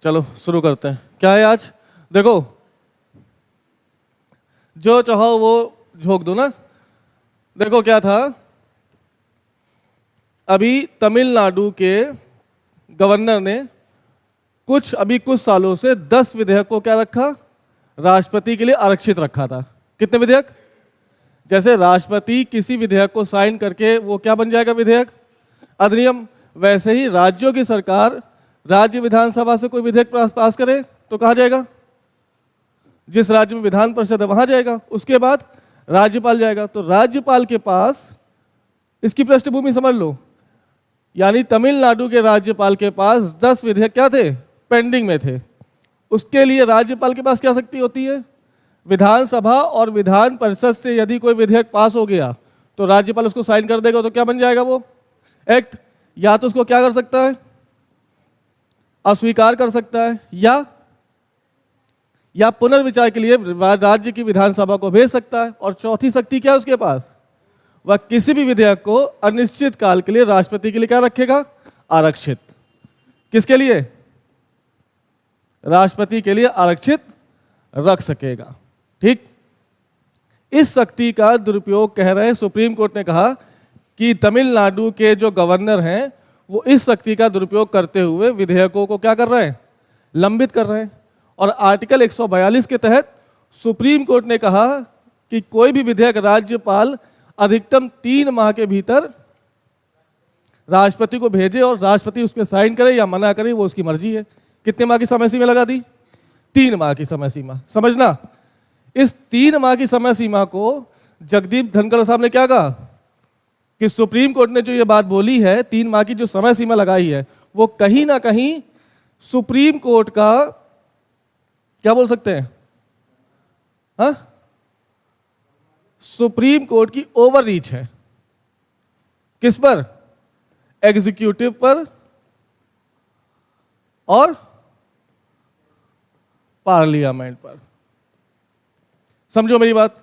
चलो शुरू करते हैं। क्या है आज? देखो, जो चाहो वो झोंक दो ना। देखो क्या था, अभी तमिलनाडु के गवर्नर ने कुछ सालों से 10 विधेयक को क्या रखा, राष्ट्रपति के लिए आरक्षित रखा था। कितने विधेयक? जैसे राष्ट्रपति किसी विधेयक को साइन करके वो क्या बन जाएगा, विधेयक, अधिनियम, वैसे ही राज्यों की सरकार राज्य विधानसभा से कोई विधेयक पास करे तो कहाँ जाएगा, जिस राज्य में विधान परिषद है वहां जाएगा, उसके बाद राज्यपाल जाएगा। तो राज्यपाल के पास, इसकी पृष्ठभूमि समझ लो, यानी तमिलनाडु के राज्यपाल के पास 10 विधेयक क्या थे, पेंडिंग में थे। उसके लिए राज्यपाल के पास क्या शक्ति होती है, विधानसभा और विधान परिषद से यदि कोई विधेयक पास हो गया तो राज्यपाल उसको साइन कर देगा, तो क्या बन जाएगा वो एक्ट। या तो उसको क्या कर सकता है, अस्वीकार कर सकता है, या पुनर्विचार के लिए राज्य की विधानसभा को भेज सकता है। और चौथी शक्ति क्या है उसके पास, वह किसी भी विधेयक को अनिश्चित काल के लिए राष्ट्रपति के लिए क्या रखेगा, आरक्षित। किसके लिए? राष्ट्रपति के लिए आरक्षित रख सकेगा। ठीक, इस शक्ति का दुरुपयोग कह रहे हैं, सुप्रीम कोर्ट ने कहा कि तमिलनाडु के जो गवर्नर हैं वो इस शक्ति का दुरुपयोग करते हुए विधेयकों को क्या कर रहे हैं, लंबित कर रहे हैं। और आर्टिकल 142 के तहत सुप्रीम कोर्ट ने कहा कि कोई भी विधेयक राज्यपाल अधिकतम 3 माह के भीतर राष्ट्रपति को भेजे और राष्ट्रपति उसमें साइन करे या मना करे, वो उसकी मर्जी है। कितने माह की समय सीमा लगा दी? 3 माह की समय सीमा। समझना, इस 3 माह की समय सीमा को जगदीप धनखड़ साहब ने क्या कहा कि सुप्रीम कोर्ट ने जो ये बात बोली है, 3 माह की जो समय सीमा लगाई है, वो कहीं ना कहीं सुप्रीम कोर्ट का, क्या बोल सकते हैं, हाँ, सुप्रीम कोर्ट की ओवर रीच है। किस पर? एग्जीक्यूटिव पर और पार्लियामेंट पर। समझो मेरी बात,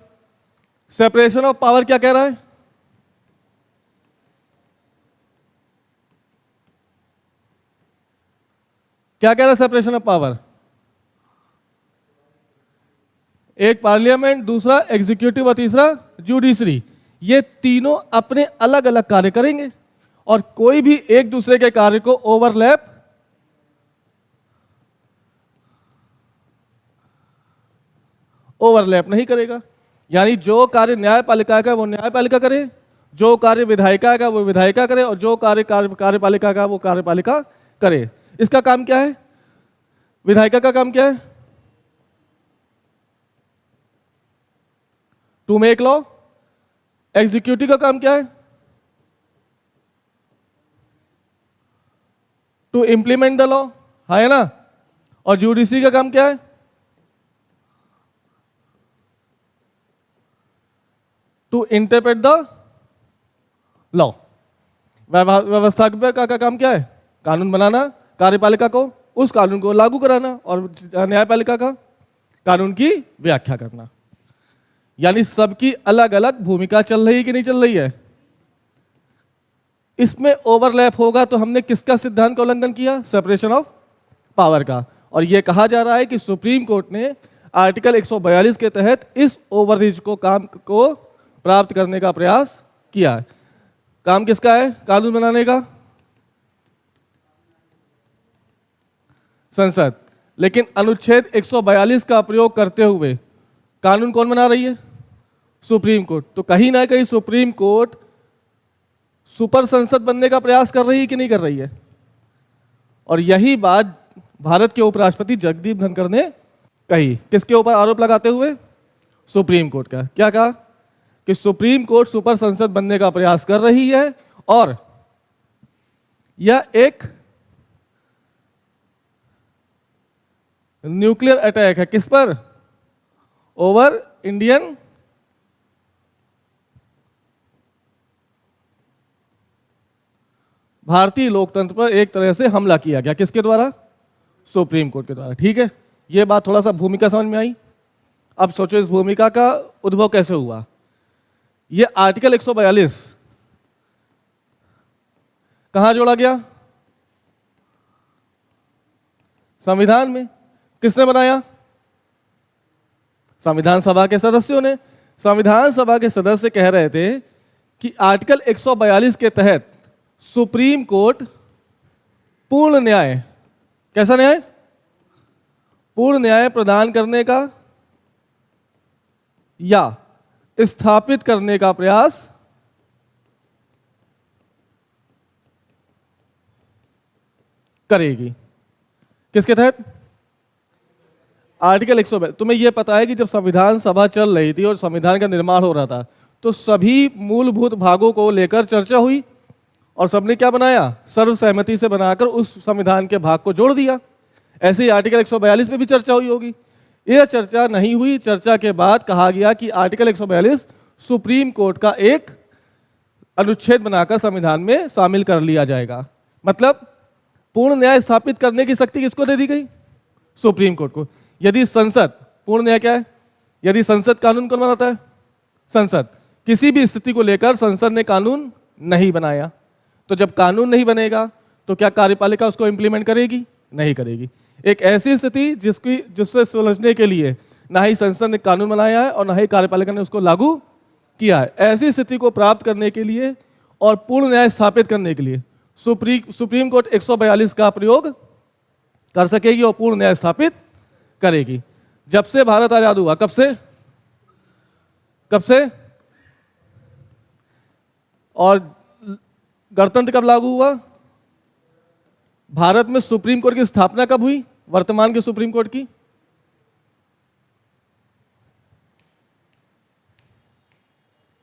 सेपरेशन ऑफ पावर क्या कह रहा है, क्या कह रहा है सेपरेशन ऑफ पावर? एक पार्लियामेंट, दूसरा एग्जीक्यूटिव और तीसरा जुडिशरी, ये तीनों अपने अलग अलग कार्य करेंगे और कोई भी एक दूसरे के कार्य को ओवरलैप नहीं करेगा। यानी जो कार्य न्यायपालिका का वो न्यायपालिका करे, जो कार्य विधायिका का वो विधायिका करे, और जो कार्य कार्यपालिका का वो कार्यपालिका करे। इसका काम क्या है? विधायिका का काम क्या है? To make law. एग्जीक्यूटिव का काम क्या है? टू इंप्लीमेंट द लॉ, है ना। और जुडिशरी का काम क्या है? To interpret the law. व्यवस्थापक का काम क्या है? कानून बनाना, कार्यपालिका को उस कानून को लागू कराना, और न्यायपालिका का कानून की व्याख्या करना। यानी सबकी अलग अलग भूमिका चल रही कि नहीं चल रही है। इसमें ओवरलैप होगा तो हमने किसका सिद्धांत का उल्लंघन किया? सेपरेशन ऑफ पावर का। और यह कहा जा रहा है कि सुप्रीम कोर्ट ने आर्टिकल 142 के तहत इस ओवररीच को काम को प्राप्त करने का प्रयास किया है। काम किसका है? कानून बनाने का, संसद। लेकिन अनुच्छेद 142 का प्रयोग करते हुए कानून कौन बना रही है? Supreme court. तो कहीं ना कहीं सुप्रीम कोर्ट सुपर संसद बनने का प्रयास कर रही है कि नहीं कर रही है? और यही बात भारत के उपराष्ट्रपति जगदीप धनखड़ ने कही। किसके ऊपर आरोप लगाते हुए? सुप्रीम कोर्ट का। क्या कहा कि सुप्रीम कोर्ट सुपर संसद बनने का प्रयास कर रही है और यह एक न्यूक्लियर अटैक है। किस पर? ओवर इंडियन भारतीय लोकतंत्र पर एक तरह से हमला किया गया। किसके द्वारा? सुप्रीम कोर्ट के द्वारा। ठीक है, यह बात थोड़ा सा भूमिका समझ में आई। अब सोचो इस भूमिका का उद्भव कैसे हुआ। यह आर्टिकल 142 कहां जोड़ा गया? संविधान में। किसने बनाया? संविधान सभा के सदस्यों ने। संविधान सभा के सदस्य कह रहे थे कि आर्टिकल 142 के तहत सुप्रीम कोर्ट पूर्ण न्याय, कैसा न्याय? पूर्ण न्याय प्रदान करने का या स्थापित करने का प्रयास करेगी। किसके तहत? आर्टिकल 142। तुम्हें यह पता है कि जब संविधान सभा चल रही थी और संविधान का निर्माण हो रहा था तो सभी मूलभूत भागों को लेकर चर्चा हुई और सबने क्या बनाया? सर्वसहमति से बनाकर उस संविधान के भाग को जोड़ दिया। ऐसे ही आर्टिकल 142 में भी चर्चा हुई होगी। यह चर्चा नहीं हुई। चर्चा के बाद कहा गया कि आर्टिकल 142 सुप्रीम कोर्ट का एक अनुच्छेद बनाकर संविधान में शामिल कर लिया जाएगा। मतलब पूर्ण न्याय स्थापित करने की शक्ति किसको दे दी गई? सुप्रीम कोर्ट को। यदि संसद, पूर्ण न्याय क्या है? यदि संसद कानून कौन बनाता है? संसद। किसी भी स्थिति को लेकर संसद ने कानून नहीं बनाया, तो जब कानून नहीं बनेगा तो क्या कार्यपालिका उसको इंप्लीमेंट करेगी? नहीं करेगी। एक ऐसी स्थिति जिससे सुलझने के लिए ना ही संसद ने कानून बनाया है और ना ही कार्यपालिका ने उसको लागू किया है, ऐसी स्थिति को प्राप्त करने के लिए और पूर्ण न्याय स्थापित करने के लिए सुप्रीम कोर्ट 142 का प्रयोग कर सकेगी और पूर्ण न्याय स्थापित करेगी। जब से भारत आजाद हुआ, कब से? और गणतंत्र कब लागू हुआ? भारत में सुप्रीम कोर्ट की स्थापना कब हुई? वर्तमान के सुप्रीम कोर्ट की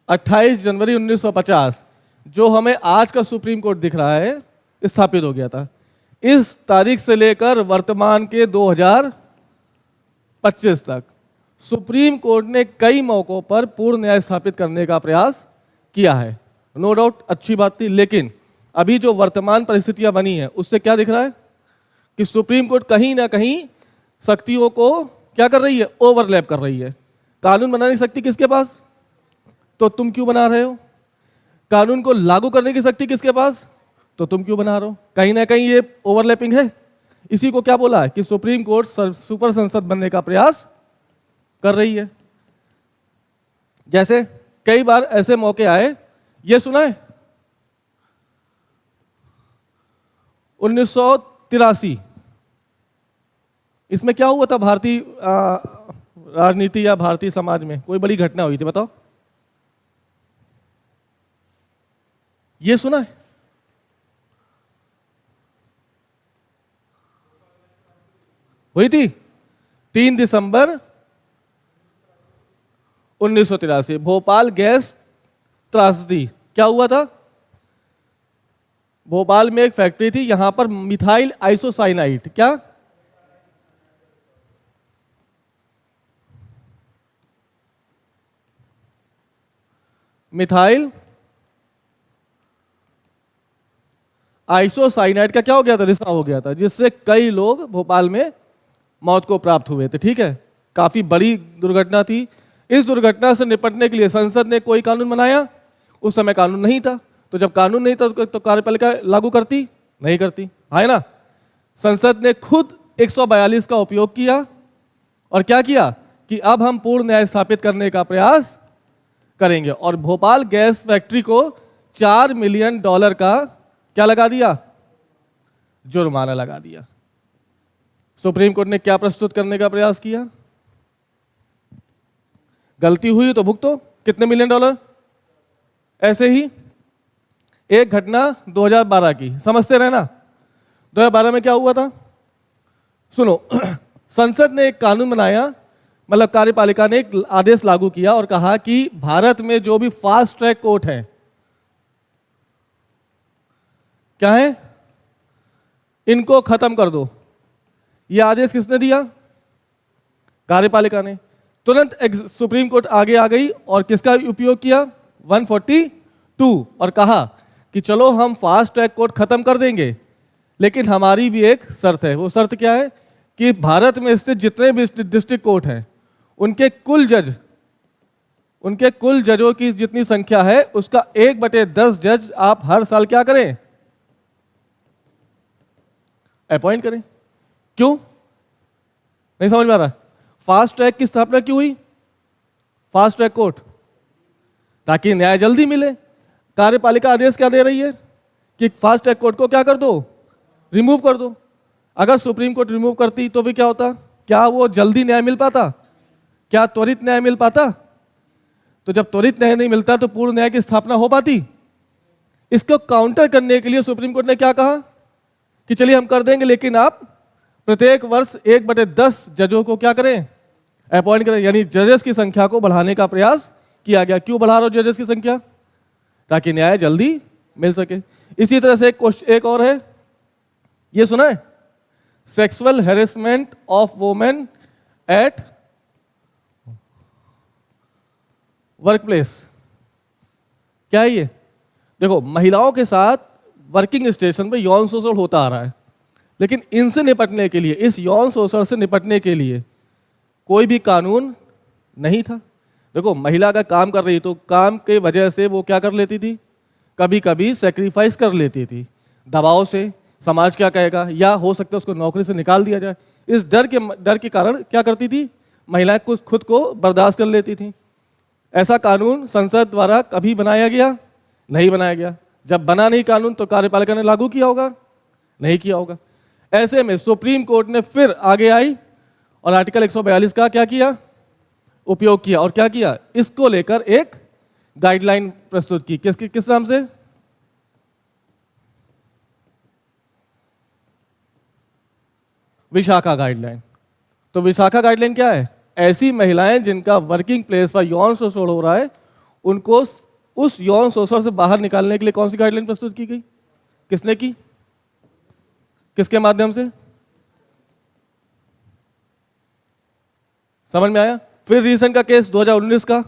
28 जनवरी 1950। जो हमें आज का सुप्रीम कोर्ट दिख रहा है स्थापित हो गया था। इस तारीख से लेकर वर्तमान के 2025 तक सुप्रीम कोर्ट ने कई मौकों पर पूर्ण न्याय स्थापित करने का प्रयास किया है। नो डाउट अच्छी बात थी, लेकिन अभी जो वर्तमान परिस्थितियां बनी है उससे क्या दिख रहा है कि सुप्रीम कोर्ट कहीं ना कहीं शक्तियों को क्या कर रही है? ओवरलैप कर रही है। कानून बनाने की शक्ति किसके पास? तो तुम क्यों बना रहे हो? कानून को लागू करने की शक्ति किसके पास? तो तुम क्यों बना रहे हो? कहीं ना कहीं ये ओवरलैपिंग है। इसी को क्या बोला है कि सुप्रीम कोर्ट सुपर संसद बनने का प्रयास कर रही है। जैसे कई बार ऐसे मौके आए, ये सुना है 1983, इसमें क्या हुआ था? भारतीय राजनीति या भारतीय समाज में कोई बड़ी घटना हुई थी, बताओ। ये सुना है? हुई थी 3 दिसंबर 1983, भोपाल गैस त्रासदी। क्या हुआ था? भोपाल में एक फैक्ट्री थी, यहां पर मिथाइल आइसोसाइनाइड, क्या मिथाइल आइसोसाइनाइड का क्या हो गया था? रिसाव हो गया था, जिससे कई लोग भोपाल में मौत को प्राप्त हुए थे। ठीक है, काफी बड़ी दुर्घटना थी। इस दुर्घटना से निपटने के लिए संसद ने कोई कानून बनाया? उस समय कानून नहीं था, तो जब कानून नहीं था तो कार्यपालिका लागू करती? नहीं करती, है ना। संसद ने खुद 142 का उपयोग किया और क्या किया कि अब हम पूर्ण न्याय स्थापित करने का प्रयास करेंगे और भोपाल गैस फैक्ट्री को $4 मिलियन का क्या लगा दिया? जुर्माना लगा दिया। सुप्रीम कोर्ट ने क्या प्रस्तुत करने का प्रयास किया? गलती हुई तो भुगतो, कितने $1 मिलियन। ऐसे ही एक घटना 2012 की, समझते रहना। 2012 में क्या हुआ था? सुनो, संसद ने एक कानून बनाया, मतलब कार्यपालिका ने एक आदेश लागू किया और कहा कि भारत में जो भी फास्ट ट्रैक कोर्ट है, क्या है, इनको खत्म कर दो। यह आदेश किसने दिया? कार्यपालिका ने। तुरंत सुप्रीम कोर्ट आगे आ गई और किसका उपयोग किया? 142, और कहा कि चलो हम फास्ट ट्रैक कोर्ट खत्म कर देंगे, लेकिन हमारी भी एक शर्त है। वो शर्त क्या है कि भारत में स्थित जितने भी डिस्ट्रिक्ट कोर्ट हैं उनके कुल जजों की जितनी संख्या है उसका 1/10 जज आप हर साल क्या करें? अपॉइंट करें। क्यों? नहीं समझ में आ रहा? फास्ट ट्रैक की स्थापना क्यों हुई? फास्ट ट्रैक कोर्ट, ताकि न्याय जल्दी मिले। कार्यपालिका आदेश क्या दे रही है कि फास्ट ट्रैक कोर्ट को क्या कर दो, रिमूव कर दो। अगर सुप्रीम कोर्ट रिमूव करती तो भी क्या होता? क्या वो जल्दी न्याय मिल पाता? क्या त्वरित न्याय मिल पाता? तो जब त्वरित न्याय नहीं मिलता तो पूर्ण न्याय की स्थापना हो पाती? इसको काउंटर करने के लिए सुप्रीम कोर्ट ने क्या कहा कि चलिए हम कर देंगे, लेकिन आप प्रत्येक वर्ष 1/10 जजों को क्या करें, अपॉइंट करें। यानी जजेस की संख्या को बढ़ाने का प्रयास किया गया। क्यों बढ़ा रहा हो जजेस की संख्या? ताकि न्याय जल्दी मिल सके। इसी तरह से एक और है, ये सुना है? Sexual harassment of women at workplace. क्या है ये? देखो, महिलाओं के साथ वर्किंग स्टेशन पे यौन शोषण होता आ रहा है, लेकिन इनसे निपटने के लिए, इस यौन शोषण से निपटने के लिए कोई भी कानून नहीं था। देखो, महिला का काम कर रही तो काम के वजह से वो क्या कर लेती थी, कभी कभी सेक्रीफाइस कर लेती थी, दबाव से, समाज क्या कहेगा, या हो सकता है उसको नौकरी से निकाल दिया जाए। इस डर के कारण क्या करती थी, महिलाएं खुद को बर्दाश्त कर लेती थी। ऐसा कानून संसद द्वारा कभी बनाया गया? नहीं बनाया गया। जब बना नहीं कानून तो कार्यपालिका ने लागू किया होगा? नहीं किया होगा। ऐसे में सुप्रीम कोर्ट ने फिर आगे आई और आर्टिकल 142 का क्या किया, उपयोग किया। और क्या किया, इसको लेकर एक गाइडलाइन प्रस्तुत की। किस नाम से? विशाखा गाइडलाइन। तो विशाखा गाइडलाइन क्या है? ऐसी महिलाएं जिनका वर्किंग प्लेस पर यौन शोषण हो रहा है, उनको उस यौन शोषण से बाहर निकालने के लिए कौन सी गाइडलाइन प्रस्तुत की गई? किसने की? किसके माध्यम से? समझ में आया? फिर रीसेंट का केस 2019 का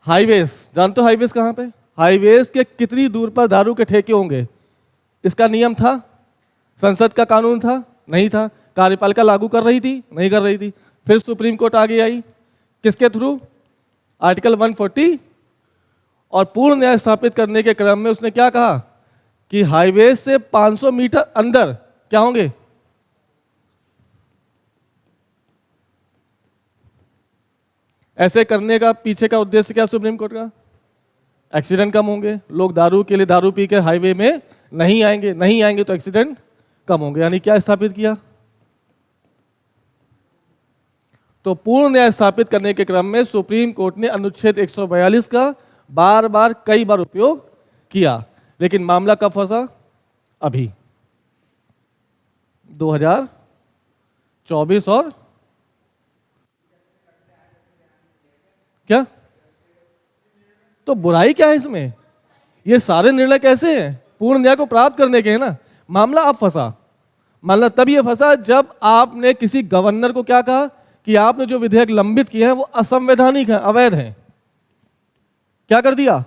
हाईवेज। जानते हो हाईवेज कहां पे? हाईवेज के कितनी दूर पर दारू के ठेके होंगे, इसका नियम था? संसद का कानून था? नहीं था। कार्यपालिका लागू कर रही थी? नहीं कर रही थी। फिर सुप्रीम कोर्ट आगे आई, किसके थ्रू? आर्टिकल 140। और पूर्ण न्याय स्थापित करने के क्रम में उसने क्या कहा कि हाईवे से 500 मीटर अंदर क्या होंगे, ऐसे करने का पीछे का उद्देश्य क्या सुप्रीम कोर्ट का? एक्सीडेंट कम होंगे, लोग दारू के लिए दारू पी के हाईवे में नहीं आएंगे तो एक्सीडेंट कम होंगे। यानी क्या स्थापित किया? तो पूर्ण न्याय स्थापित करने के क्रम में सुप्रीम कोर्ट ने अनुच्छेद 142 का कई बार उपयोग किया। लेकिन मामला कब फंसा? अभी 2024। और क्या तो बुराई क्या है इसमें? ये सारे निर्णय कैसे हैं? पूर्ण न्याय को प्राप्त करने के हैं ना। मामला अब फंसा। मामला तब ये फंसा जब आपने किसी गवर्नर को क्या कहा कि आपने जो विधेयक लंबित किए हैं वो असंवैधानिक हैं, अवैध हैं। क्या कर दिया?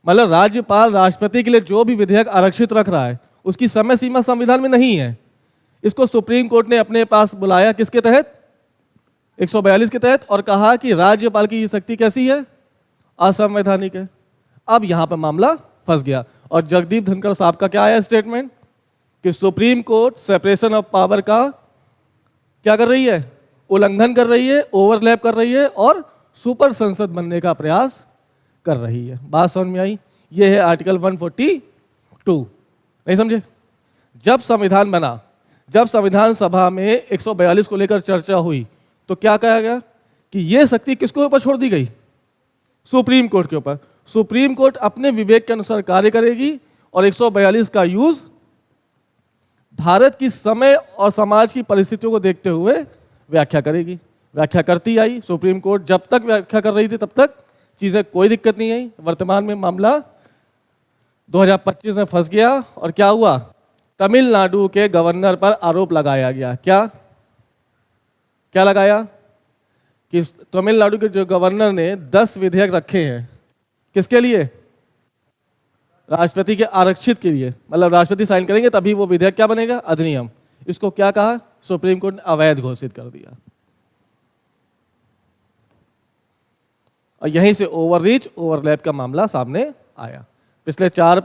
मतलब राज्यपाल राष्ट्रपति के लिए जो भी विधेयक आरक्षित रख रहा है उसकी समय सीमा संविधान में नहीं है। इसको सुप्रीम कोर्ट ने अपने पास बुलाया, किसके तहत? 142 के तहत, और कहा कि राज्यपाल की ये शक्ति कैसी है? असंवैधानिक है। अब यहां पर मामला फंस गया। और जगदीप धनखड़ साहब का क्या आया स्टेटमेंट कि supreme court separation of power का क्या कर रही है? उल्लंघन कर रही है, ओवरलैप कर रही है और सुपर संसद बनने का प्रयास कर रही है। बात समझ में आई? ये है आर्टिकल 142। नहीं समझे? जब संविधान बना, जब संविधान सभा में 142 को लेकर चर्चा हुई तो क्या कहा गया कि यह शक्ति किसके ऊपर छोड़ दी गई? सुप्रीम कोर्ट के ऊपर। सुप्रीम कोर्ट अपने विवेक के अनुसार कार्य करेगी और 142 का यूज भारत की समय और समाज की परिस्थितियों को देखते हुए व्याख्या करेगी। व्याख्या करती आई सुप्रीम कोर्ट। जब तक व्याख्या कर रही थी तब तक चीजें कोई दिक्कत नहीं आई। वर्तमान में मामला 2025 में फंस गया और क्या हुआ? तमिलनाडु के गवर्नर पर आरोप लगाया गया। क्या लगाया कि तमिलनाडु के जो गवर्नर ने 10 विधेयक रखे हैं, किसके लिए? राष्ट्रपति के आरक्षित के लिए। मतलब राष्ट्रपति साइन करेंगे तभी वो विधेयक क्या बनेगा? अधिनियम। इसको क्या कहा? सुप्रीम कोर्ट ने अवैध घोषित कर दिया। और यहीं से ओवररीच, ओवरलैप का मामला सामने आया। पिछले 4-5